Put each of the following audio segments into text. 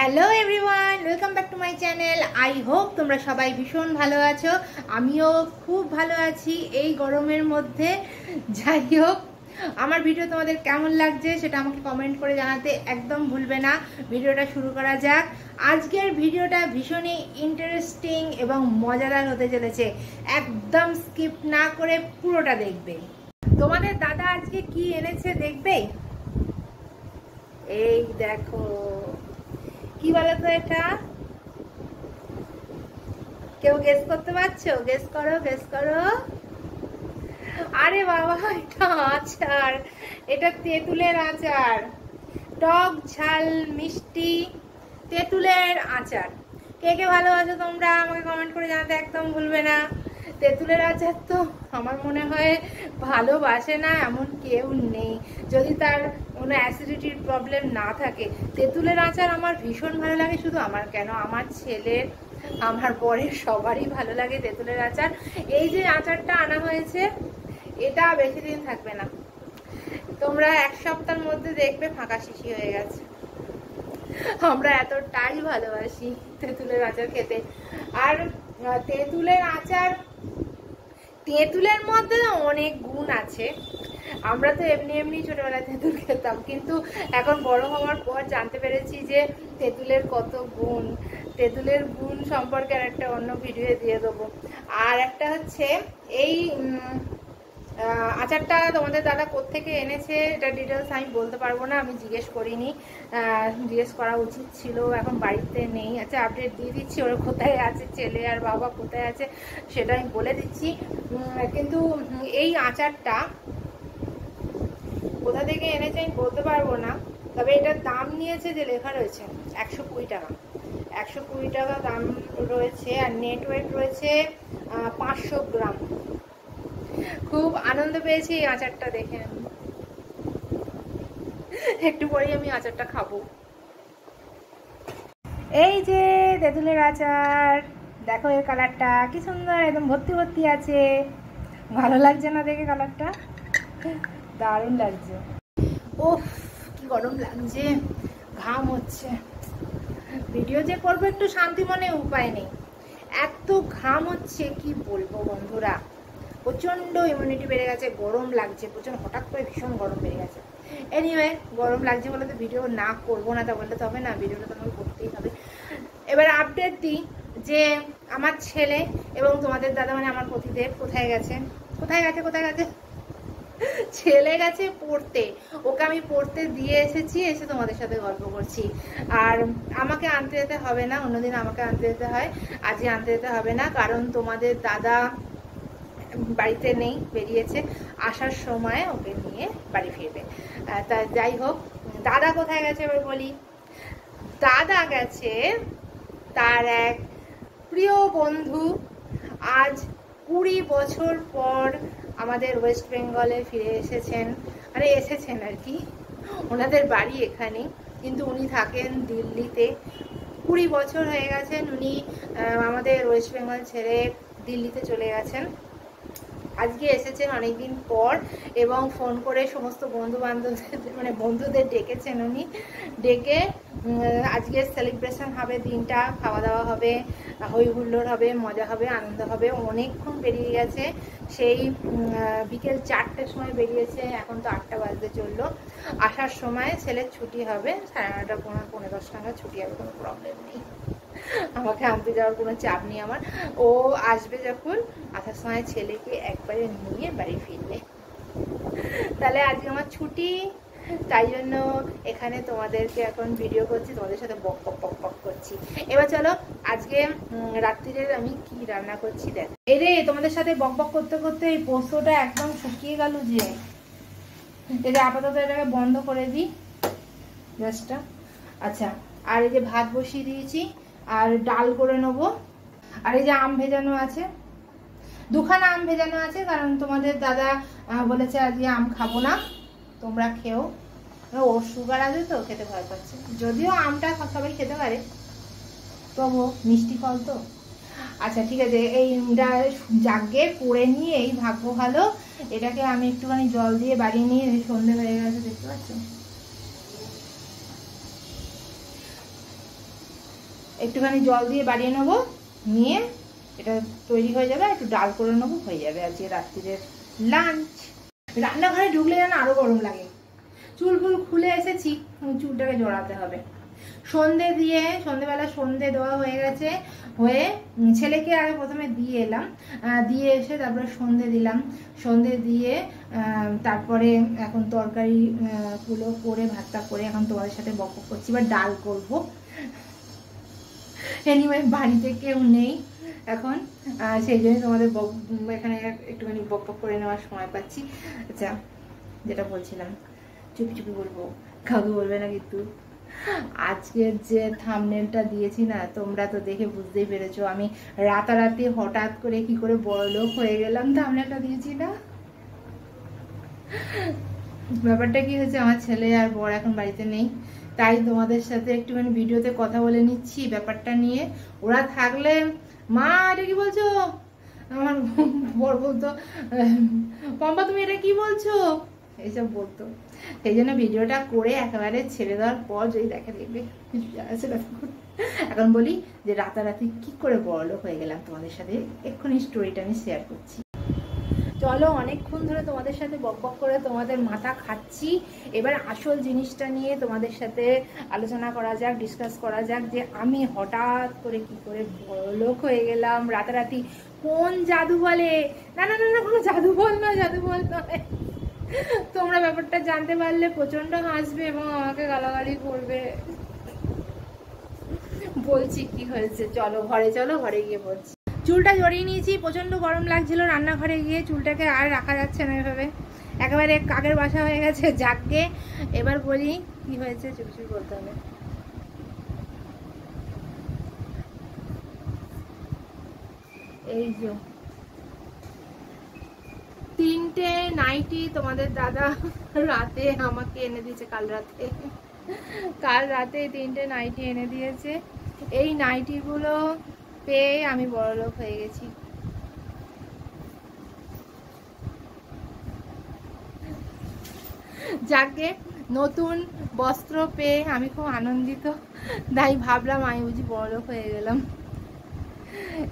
Hello everyone, welcome back to my channel. I hope তোমরা সবাই ভীষণ ভালো আছো। আমিও খুব ভালো আছি এই গরমের মধ্যে। যাই হোক, আমার ভিডিও তোমাদের কেমন লাগছে সেটা আমাকে কমেন্ট করে জানাতে একদম ভুলবে না। ভিডিওটা শুরু করা যাক। আজকের ভিডিওটা ভীষণই ইন্টারেস্টিং এবং মজাদার হতে চলেছে। একদম স্কিপ না করে পুরোটা দেখবে। তোমাদের দাদা আজকে কি এনেছে দেখবে। এই দেখো, কি বলতো এটা? কেউ গেস করতে পারছো? গেস করো, গেস করো। আরে বাবা, এটা আচার। এটা তেঁতুলের আচার, টক ঝাল মিষ্টি তেঁতুলের আচার। কে কে ভালোবাসো তোমরা আমাকে কমেন্ট করে জানাতে একদম ভুলবে না। তেঁতুলের আচার তো আমার মনে হয় ভালোবাসে না এমন কেউ নেই, যদি তার কোনো অ্যাসিডিটির প্রবলেম না থাকে। তেঁতুলের আচার আমার ভীষণ ভালো লাগে। শুধু আমার কেন, আমার ছেলের, আমার বরের, সবারই ভালো লাগে তেঁতুলের আচার। এই যে আচারটা আনা হয়েছে, এটা বেশি দিন থাকবে না। তোমরা এক সপ্তাহের মধ্যে দেখবে ফাঁকা শিশি হয়ে গেছে। আমরা এতটাই ভালোবাসি তেঁতুলের আচার খেতে। আর তেঁতুলের আচার, তেঁতুলের মধ্যে অনেক গুণ আছে। আমরা তো এমনি এমনি ছোটবেলায় তেঁতুল খেতাম, কিন্তু এখন বড় হওয়ার পর জানতে পেরেছি যে তেঁতুলের কত গুণ। তেঁতুলের গুণ সম্পর্কে আর একটা অন্য ভিডিও দিয়ে দেবো। আর একটা হচ্ছে এই আচারটা তোমাদের দাদা কোত্থেকে এনেছে এটা ডিটেলস আমি বলতে পারবো না, আমি জিজ্ঞেস করিনি। জিজ্ঞেস করা উচিত ছিল, এখন বাড়িতে নেই। আচ্ছা, আপডেট দিয়ে দিচ্ছি, ওরা কোথায় আছে, ছেলে আর বাবা কোথায় আছে সেটা আমি বলে দিচ্ছি। কিন্তু এই আচারটা কোথা থেকে এনেছে আমি বলতে পারবো না, তবে এটার দাম নিয়েছে যে লেখা রয়েছে 120 টাকা। 120 টাকা দাম রয়েছে। আর নেট ওয়েট রয়েছে 500 গ্রাম। খুব আনন্দ পেয়েছি এই আচারটা দেখে। একটু পরেই আমি আচারটা খাবো। এই যে তেঁতুলের আচার, দেখো এর কালারটা কি সুন্দর, একদম ভর্তি ভর্তি আছে। ভালো লাগছে না দেখে কালারটা? দারুণ লাগছে। ওফ, কি গরম লাগছে, ঘাম হচ্ছে। ভিডিও যে করবো একটু শান্তি মনে, উপায় নেই, এত ঘাম হচ্ছে কি বলবো বন্ধুরা। প্রচণ্ড ইমিউনিটি বেড়ে গেছে, গরম লাগছে প্রচণ্ড, হঠাৎ করে ভীষণ গরম বেড়ে গেছে। এনিওয়ে, গরম লাগছে বলে তো ভিডিও না করবো না তা বললে তো হবে না, ভিডিওটা তো আমাকে করতেই হবে। এবার আপডেট দিই যে আমার ছেলে এবং তোমাদের দাদা মানে আমার পতিদেব কোথায় গেছে। কোথায় গেছে, কোথায় গেছে? ছেলে গেছে পড়তে। ওকে আমি পড়তে দিয়ে এসেছি, এসে তোমাদের সাথে গল্প করছি। আর আমাকে আনতে যেতে হবে না, অন্যদিন আমাকে আনতে যেতে হয়, আজকে আনতে যেতে হবে না, কারণ তোমাদের দাদা বাড়িতে নেই, বেরিয়েছে। আসার সময় ওকে নিয়ে বাড়ি ফিরবে। তা যাই হোক, দাদা কোথায় গেছে এবার বলি। দাদা গেছে তার এক প্রিয় বন্ধু, আজ 20 বছর পর আমাদের ওয়েস্ট বেঙ্গলে ফিরে এসেছেন। মানে এসেছেন আর কি, ওনাদের বাড়ি এখানে, কিন্তু উনি থাকেন দিল্লিতে। 20 বছর হয়ে গেছেন উনি আমাদের ওয়েস্ট বেঙ্গল ছেড়ে দিল্লিতে চলে গেছেন। আজকে এসেছেন অনেকদিন পর, এবং ফোন করে সমস্ত বন্ধু বান্ধবদের মানে বন্ধুদের ডেকেছেন উনি। ডেকে আজকে সেলিব্রেশন হবে, দিনটা খাওয়া দাওয়া হবে, হই হুল্লোড় হবে, মজা হবে, আনন্দ হবে। অনেকক্ষণ বেরিয়ে গেছে, সেই বিকেল 4টের সময় বেরিয়েছে, এখন তো 8টা বাজতে চললো। আসার সময় ছেলের ছুটি হবে 9:30 পৌনে 10 নাগাদ ছুটি হবে, কোনো প্রবলেম নেই। আমাকে আনতে যাওয়ার কোনো চাপ নেই আমার। ও আসবে যখন, আসার সময় ছেলেকে একবারে নিয়ে বাড়ি ফিরবে। তাহলে আজকে আমার ছুটি, তাই জন্য এখানে তোমাদেরকে এখন ভিডিও করছি, তোমাদের সাথে বক বক বক বক করছি। এবার চলো আজকে রাত্রিরে আমি কি রান্না করছি দেখ। এই রে, তোমাদের সাথে বক বক করতে করতে এই পোস্তটা একদম শুকিয়ে গেল যে। এটা আপাতত এটাকে বন্ধ করে দিই গ্যাসটা। আচ্ছা, আর এই যে ভাত বসিয়ে দিয়েছি, আর ডাল করে নেবো। আর এই যে আম ভেজানো আছে, 2খানা আম ভেজানো আছে, কারণ তোমাদের দাদা বলেছে আজকে আম খাবো না, তোমরা খেও। ওর সুগার আছে তো, খেতে ভয় পাচ্ছে। যদিও আমটা সবাই খেতে পারে, তবু মিষ্টি ফল তো। আচ্ছা ঠিক আছে, এইটা জাগে করে নিয়ে এই ভাগ্য ভালো, এটাকে আমি একটুখানি জল দিয়ে বাড়িয়ে নিয়ে, সন্ধে হয়ে গেছে দেখতে পাচ্ছ। একটুখানি জল দিয়ে বাড়িয়ে নেবো, নিয়ে এটা তৈরি হয়ে যাবে, একটু ডাল করে নেবো, হয়ে যাবে আজকে রাত্রিরের লাঞ্চ। রান্নাঘরে ঢুকলে যেন আরো গরম লাগে। চুল ফুল খুলে এসেছি, চুলটাকে জড়াতে হবে। সন্ধেবেলা সন্ধে দেওয়া হয়ে গেছে, হয়ে ছেলেকে আগে প্রথমে দিয়ে এলাম, দিয়ে এসে তারপরে সন্ধে দিলাম, সন্ধে দিয়ে তারপরে এখন তরকারি গুলো করে ভাতটা করে এখন তোমাদের সাথে বক করছি, এবার ডাল করবো। এনিওয়ে বাড়িতে কেউ নেই এখন, সেই জন্য তোমাদের এখানে একটুখানি বক করে নেওয়ার সময় পাচ্ছি। আচ্ছা, যেটা বলছিলাম, চুপি চুপি বলবো, কাউকে বলবে না কিন্তু। আজকের যে থাম্বনেলটা দিয়েছি না, তোমরা তো দেখে বুঝতেই পেরেছো আমি রাতারাতি হঠাৎ করে কি করে বড়লোক হয়ে গেলাম, থাম্বনেলটা দিয়েছি না। ব্যাপারটা কি হয়েছে, আমার ছেলে আর বর এখন বাড়িতে নেই, তাই তোমাদের সাথে একটুখানি ভিডিওতে কথা বলে নিচ্ছি ব্যাপারটা নিয়ে। ওরা থাকলে মা এটা কি বলছো, আমার বর বলতো পম্পা তুমি এটা কি বলছো, এইসব বলতো। সেই জন্য ভিডিওটা করে একেবারে ছেড়ে দেওয়ার পর যদি দেখবে এখন বলি যে রাতারাতি কি করে বড়লোক হয়ে গেলাম, তোমাদের সাথে এক্ষুনি স্টোরিটা আমি শেয়ার করছি। চলো, অনেকক্ষণ ধরে তোমাদের সাথে বকবক করে তোমাদের মাথা খাচ্ছি, এবার আসল জিনিসটা নিয়ে তোমাদের সাথে আলোচনা করা যাক, ডিসকাস করা যাক যে আমি হঠাৎ করে কি করে বড়লোক হয়ে গেলাম রাতারাতি। কোন জাদু বলে? না না না না, কোনো জাদু বল নয়, জাদু বল নয়। তোমরা ব্যাপারটা জানতে পারলে প্রচন্ড হাসবে এবং আমাকে গালাগালি করবে। বলছি কি হয়েছে, চলো ঘরে, চলো ঘরে গিয়ে বলছি। চুলটা জড়িয়ে নিয়েছি, প্রচন্ড গরম লাগছিল, রান্নাঘরে গিয়ে চুলটাকে আর রাখা যাচ্ছে না এভাবে, একেবারে কাকের বাসা হয়ে গেছে। যাকে এবার বলি কি হয়েছে, চুপ চুপ বলতে হবে। এই যে 3টে নাইটি তোমাদের দাদা রাতে আমাকে এনে দিয়েছে, কাল রাতে 3টে নাইটি এনে দিয়েছে। এই নাইটিগুলো পেয়ে আমি বড়লোক হয়ে গেছি। যাকে নতুন বস্ত্র পেয়ে আমি খুব আনন্দিত, তাই ভাবলাম আমি বুঝি বড়লোক হয়ে গেলাম।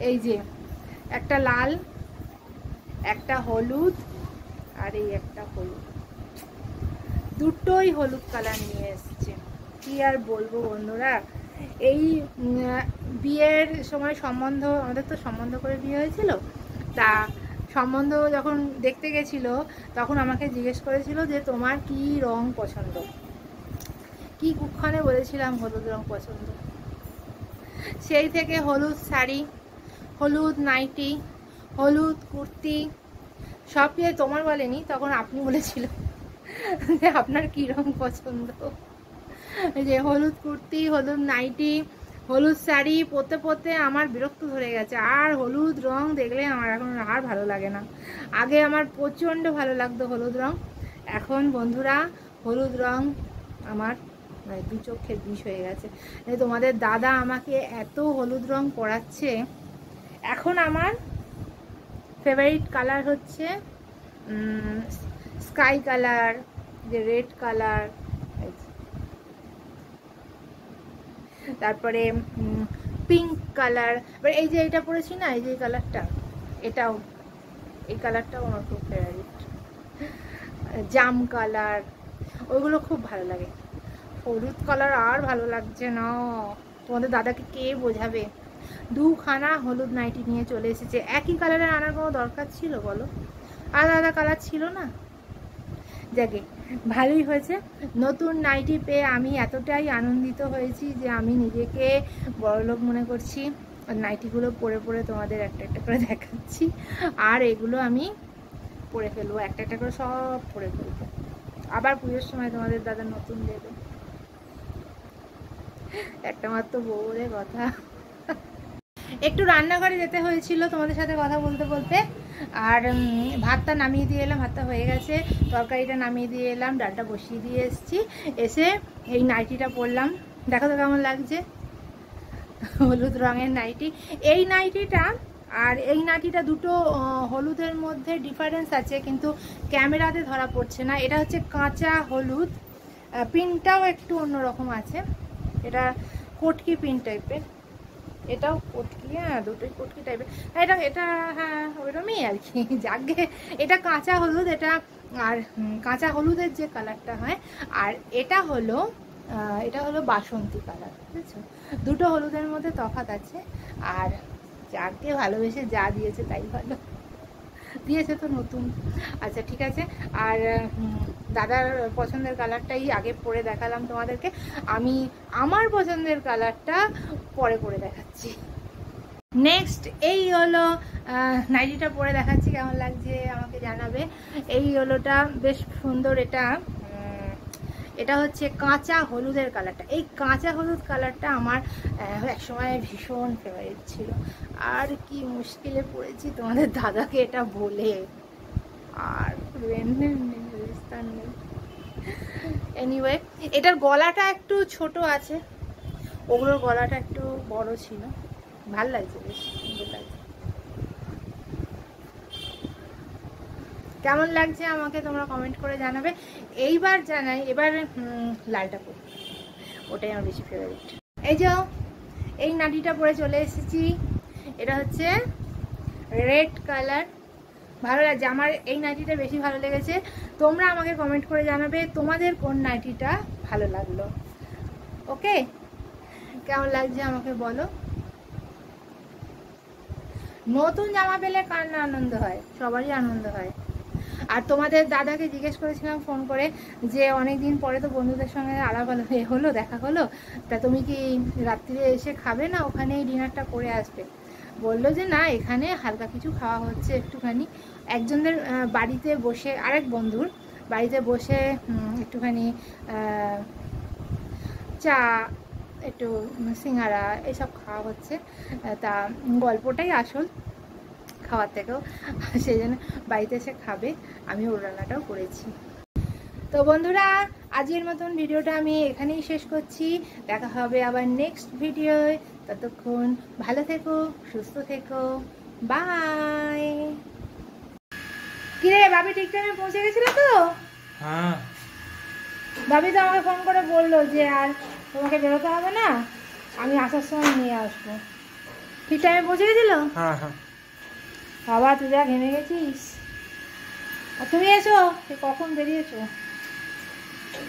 এই যে একটা লাল, একটা হলুদ, আর এই একটা হলুদ, দুটোই হলুদ কালার নিয়ে এসছে। কি আর বলবো বন্ধুরা, এই বিয়ের সময় সম্বন্ধ, আমাদের তো সম্বন্ধ করে বিয়ে হয়েছিল, তা সম্বন্ধ যখন দেখতে গেছিল তখন আমাকে জিজ্ঞেস করেছিল যে তোমার কি রং পছন্দ, কি কুক্ষণে বলেছিলাম হলুদ রং পছন্দ। সেই থেকে হলুদ শাড়ি, হলুদ নাইটি, হলুদ কুর্তি সব দিয়ে, তোমার বলেনি, তখন আপনি বলেছিল যে আপনার কি রং পছন্দ। যে হলুদ কুর্তি, হলুদ নাইটি, হলুদ শাড়ি পরতে পরতে আমার বিরক্ত ধরে গেছে, আর হলুদ রং দেখলে আমার এখন আর ভালো লাগে না। আগে আমার প্রচণ্ড ভালো লাগতো হলুদ রং, এখন বন্ধুরা হলুদ রং আমার মানে দু চোখের বিষ হয়ে গেছে। তোমাদের দাদা আমাকে এত হলুদ রং পরাচ্ছে, এখন আমার ফেভারিট কালার হচ্ছে স্কাই কালার, যে রেড কালার, তারপরে পিঙ্ক কালার, এই যে এটা পরেছি না, এই যে কালারটা, এটাও, এই কালারটাও আমার খুব ফেভারিট। জাম কালার, ওইগুলো খুব ভালো লাগে। হলুদ কালার আর ভালো লাগছে না। তোমাদের দাদাকে কে বোঝাবে, দুখানা হলুদ নাইটি নিয়ে চলে এসেছে। একই কালারের আনার কোনো দরকার ছিল বলো? আলাদা আলাদা কালার ছিল না। যাকে ভালোই হয়েছে, নতুন নাইটি পেয়ে আমি এতটাই আনন্দিত হয়েছি যে আমি নিজেকে বড়লোক মনে করছি। নাইটিগুলো পরে পরে তোমাদের একটা একটা করে দেখাচ্ছি, আর এগুলো আমি পরে ফেলবো, একটা একটা করে সব পরে ফেলবো। আবার পুজোর সময় তোমাদের দাদা নতুন দেবে। একটা মাত্র বউরে কথা। একটু রান্নাঘরে যেতে হয়েছিল তোমাদের সাথে কথা বলতে বলতে, আর ভাতটা নামিয়ে দিয়ে এলাম, ভাতটা হয়ে গেছে, তরকারিটা নামিয়ে দিয়ে এলাম, ডালটা বসিয়ে দিয়ে এসেছি। এসে এই নাইটিটা পরলাম, দেখো তো কেমন লাগছে, হলুদ রঙের নাইটি। এই নাইটিটা আর এই নাইটিটা দুটো হলুদের মধ্যে ডিফারেন্স আছে, কিন্তু ক্যামেরাতে ধরা পড়ছে না। এটা হচ্ছে কাঁচা হলুদ, প্রিন্টটাও একটু অন্যরকম আছে, এটা কটকি প্রিন্ট টাইপের। এটাও কটকি, হ্যাঁ দুটোই কটকি টাইপের। এটা এটা হ্যাঁ ওইরকমই আর কি। যাকে এটা কাঁচা হলুদ, এটা আর কাঁচা হলুদের যে কালারটা হয়, আর এটা হলো বাসন্তী কালার, বুঝেছো? দুটো হলুদের মধ্যে তফাৎ আছে। আর যাকে ভালোবেসে যা দিয়েছে তাই ভালো দিয়েছে তো নতুন। আচ্ছা ঠিক আছে। আর দাদার পছন্দের কালারটাই আগে পরে দেখালাম তোমাদেরকে, আমি আমার পছন্দের কালারটা পরে পরে দেখাচ্ছি। নেক্সট এই হলো নাইটিটা পরে দেখাচ্ছি, কেমন লাগছে আমাকে জানাবে। এই হলোটা বেশ সুন্দর, এটা হচ্ছে কাঁচা হলুদের কালারটা। এই কাঁচা হলুদ কালারটা আমার একসময় ভীষণ ফেভারিট ছিল। আর কি মুশকিলে পড়েছি তোমাদের দাদাকে এটা বলে, আর এনিওয়ে এটার গলাটা একটু ছোট আছে, ওগুলোর গলাটা একটু বড় ছিল। ভাল লাগছে, বেশ সুন্দর লাগছে। কেমন লাগছে আমাকে তোমরা কমেন্ট করে জানাবে। এইবার জানাই, এবার লালটা পরি, ওটাই আমার বেশি ফেভারিট। এই যে এই নাটিটা পরে চলে এসেছি, এটা হচ্ছে রেড কালার। ভালো লাগছে, আমার এই নাইটিটা বেশি ভালো লেগেছে। তোমরা আমাকে কমেন্ট করে জানাবে তোমাদের কোন নাইটিটা ভালো লাগলো। ওকে, কেমন লাগছে আমাকে বলো। নতুন জামা পেলে কার না আনন্দ হয়, সবারই আনন্দ হয়। আর তোমাদের দাদাকে জিজ্ঞেস করেছিলাম ফোন করে যে অনেকদিন পরে তো বন্ধুদের সঙ্গে আলাপ হলো, দেখা হলো, তা তুমি কি রাত্রিরে এসে খাবে না, ওখানেই ডিনারটা করে আসবে? বললো যে না, এখানে হালকা কিছু খাওয়া হচ্ছে একটুখানি, একজনদের বাড়িতে বসে, আরেক বন্ধুর বাড়িতে বসে একটুখানি চা, একটু সিঙ্গারা এসব খাওয়া হচ্ছে। তা গল্পটাই আসল খাওয়ার থেকেও, সেই জন্য বাড়িতে এসে খাবে, আমি ওর রান্নাটাও করেছি। তো বন্ধুরা, আজকের মতন ভিডিওটা আমি এখানেই শেষ করছি। দেখা হবে আবার নেক্সট ভিডিওয়। ততক্ষণ ভালো থেকো, সুস্থ থেকো, বাই। কিরে ভাবি ঠিক টাইমে পৌঁছে গেছিল তো? হ্যাঁ, ভাবি তো আমাকে ফোন করে বললো যে আর তোমাকে বেরোতে হবে না, আমি আসার সময় নিয়ে আসবো। ঠিক টাইমে পৌঁছে গেছিল? হ্যাঁ হ্যাঁ। বাবা তুই যা ঘেমে গেছিস। আর তুমি এসো, কখন বেরিয়েছো?